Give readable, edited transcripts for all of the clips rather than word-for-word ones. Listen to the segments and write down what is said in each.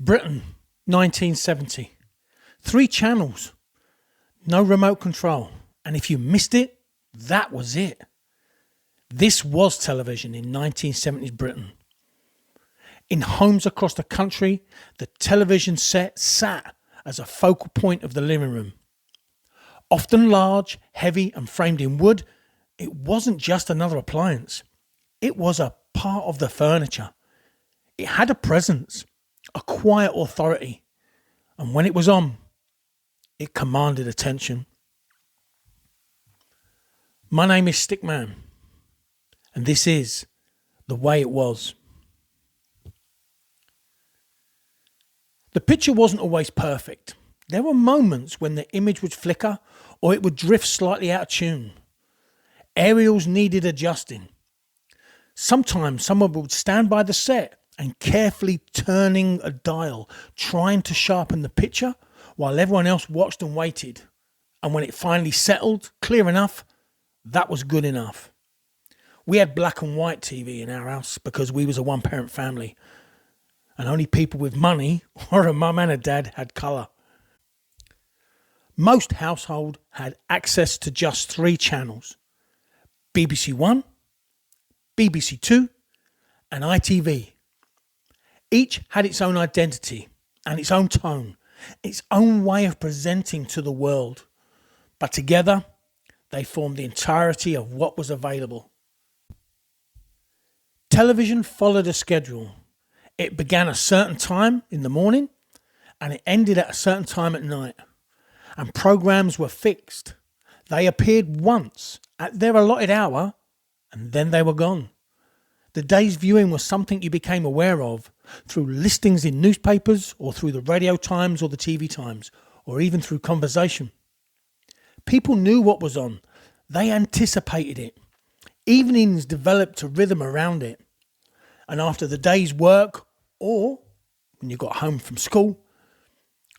Britain, 1970. 3 channels, no remote control, and if you missed it, that was it. This was television in 1970s Britain. In homes across the country, the television set sat as a focal point of the living room. Often large, heavy and framed in wood, it wasn't just another appliance. It was a part of the furniture. It had a presence, a quiet authority, and when it was on, it commanded attention. My name is Stickman, and this is The Way It Was. The picture wasn't always perfect. There were moments when the image would flicker or it would drift slightly out of tune. Aerials needed adjusting. Sometimes someone would stand by the set and carefully turning a dial, trying to sharpen the picture while everyone else watched and waited. And when it finally settled, clear enough, that was good enough. We had black and white TV in our house because we was a one-parent family. And only people with money or a mum and a dad had colour. Most households had access to just 3 channels: BBC One, BBC Two and ITV. Each had its own identity and its own tone, its own way of presenting to the world. But together, they formed the entirety of what was available. Television followed a schedule. It began at a certain time in the morning and it ended at a certain time at night. And programs were fixed. They appeared once at their allotted hour and then they were gone. The day's viewing was something you became aware of through listings in newspapers or through the radio times or the TV times or even through conversation. People knew what was on. They anticipated it. Evenings developed a rhythm around it. And after the day's work, or when you got home from school,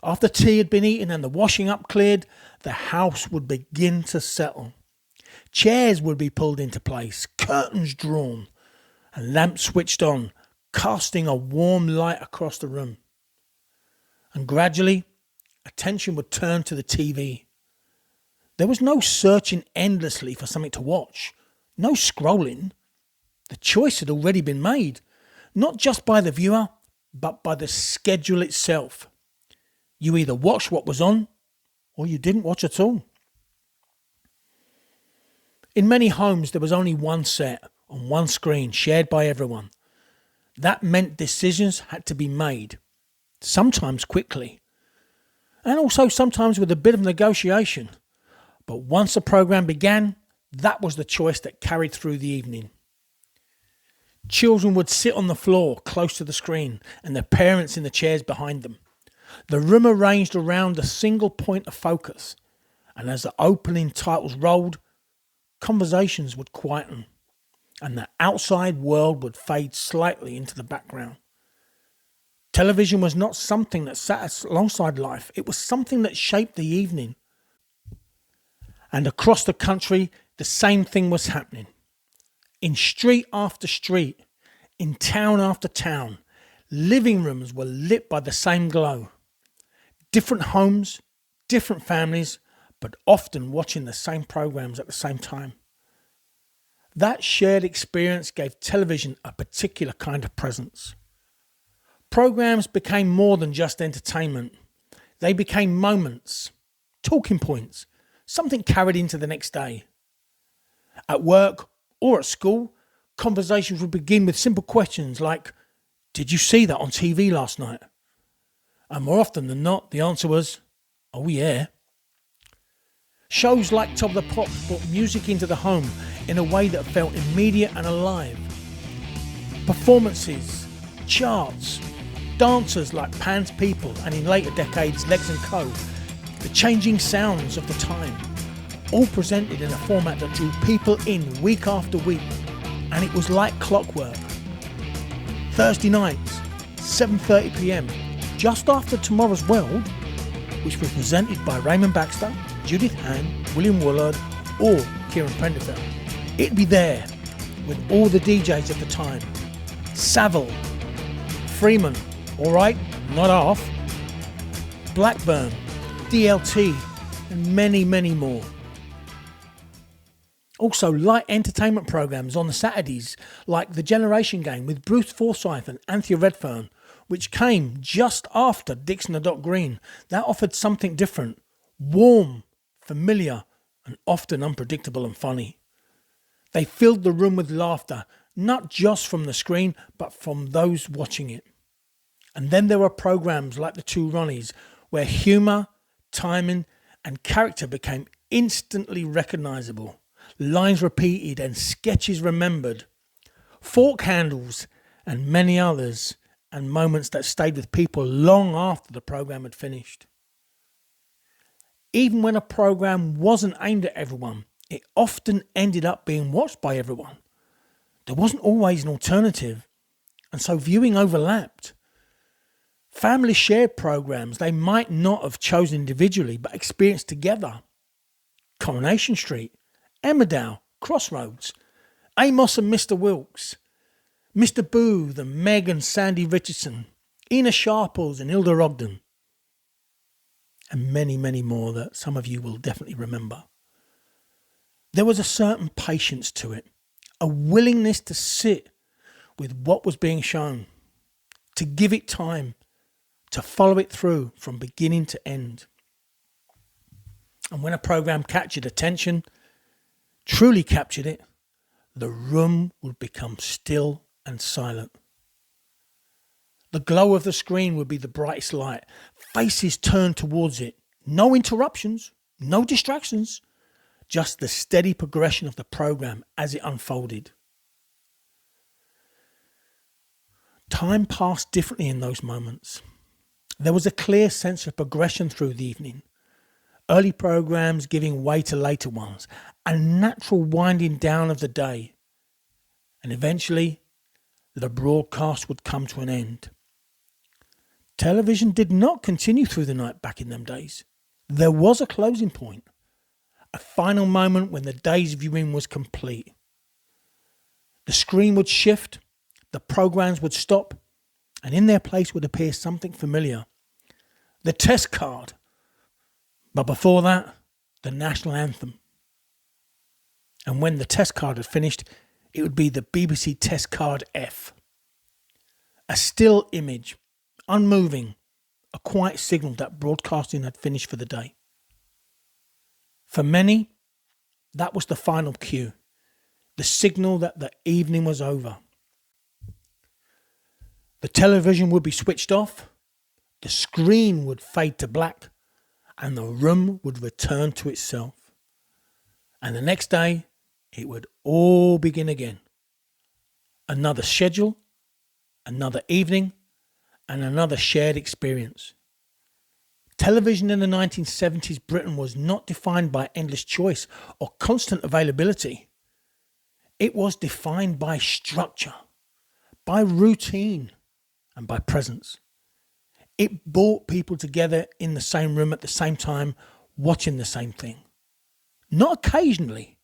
after tea had been eaten and the washing up cleared, the house would begin to settle. Chairs would be pulled into place, curtains drawn, and lamps switched on, casting a warm light across the room. And gradually, attention would turn to the TV. There was no searching endlessly for something to watch, no scrolling. The choice had already been made, not just by the viewer, but by the schedule itself. You either watched what was on, or you didn't watch at all. In many homes, there was only one set on one screen shared by everyone. That meant decisions had to be made, sometimes quickly, and also sometimes with a bit of negotiation. But once the program began, that was the choice that carried through the evening. Children would sit on the floor close to the screen and their parents in the chairs behind them. The room arranged around a single point of focus, and as the opening titles rolled, conversations would quieten and the outside world would fade slightly into the background. Television was not something that sat alongside life. It was something that shaped the evening. And across the country, the same thing was happening. In street after street, in town after town, living rooms were lit by the same glow. Different homes, different families, but often watching the same programs at the same time. That shared experience gave television a particular kind of presence. Programs became more than just entertainment. They became moments, talking points, something carried into the next day. At work or at school, conversations would begin with simple questions like, "Did you see that on TV last night?" And more often than not, the answer was, "Oh yeah." Shows like Top of the Pops brought music into the home in a way that felt immediate and alive. Performances, charts, dancers like Pan's People and in later decades Legs & Co. The changing sounds of the time, all presented in a format that drew people in week after week, and it was like clockwork. Thursday nights, 7:30 p.m, just after Tomorrow's World, which was presented by Raymond Baxter, Judith Hand, William Woolard or Kieran Prenderfield. It'd be there with all the DJs of the time. Savile, Freeman, Alright, not half, Blackburn, DLT, and many, many more. Also, light entertainment programs on the Saturdays, like The Generation Game with Bruce Forsyth and Anthea Redfern, which came just after Dixon and Doc Green. That offered something different, warm, familiar, and often unpredictable and funny. They filled the room with laughter, not just from the screen, but from those watching it. And then there were programs like The Two Ronnies, where humour, timing, and character became instantly recognisable. Lines repeated and sketches remembered, fork handles and many others, and moments that stayed with people long after the programme had finished. Even when a programme wasn't aimed at everyone, it often ended up being watched by everyone. There wasn't always an alternative, and so viewing overlapped. Family shared programmes they might not have chosen individually but experienced together. Coronation Street, Emmerdale, Crossroads, Amos and Mr. Wilkes, Mr. Booth and Meg and Sandy Richardson, Ina Sharples and Hilda Ogden, and many, many more that some of you will definitely remember. There was a certain patience to it, a willingness to sit with what was being shown, to give it time, to follow it through from beginning to end. And when a programme captured attention, truly captured it, the room would become still and silent. The glow of the screen would be the brightest light. Faces turned towards it. No interruptions, no distractions, just the steady progression of the programme as it unfolded. Time passed differently in those moments. There was a clear sense of progression through the evening. Early programmes giving way to later ones, a natural winding down of the day. And eventually, the broadcast would come to an end. Television did not continue through the night back in them days. There was a closing point, a final moment when the day's viewing was complete. The screen would shift, the programmes would stop, and in their place would appear something familiar. The test card. But before that, the national anthem. And when the test card had finished, it would be the BBC test card F. A still image, unmoving, a quiet signal that broadcasting had finished for the day. For many, that was the final cue, the signal that the evening was over. The television would be switched off, the screen would fade to black, and the room would return to itself. And the next day, it would all begin again. Another schedule, another evening, and another shared experience. Television in the 1970s Britain was not defined by endless choice or constant availability. It was defined by structure, by routine, and by presence. It brought people together in the same room at the same time, watching the same thing. Not occasionally,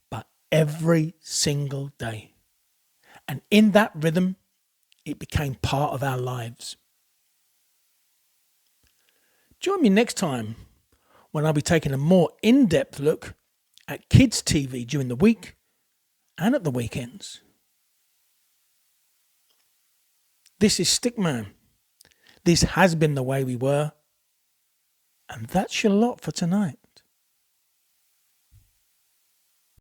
but every single day. And in that rhythm, it became part of our lives. Join me next time when I'll be taking a more in-depth look at kids' TV during the week and at the weekends. This is Stickman. This has been the way we were. And that's your lot for tonight.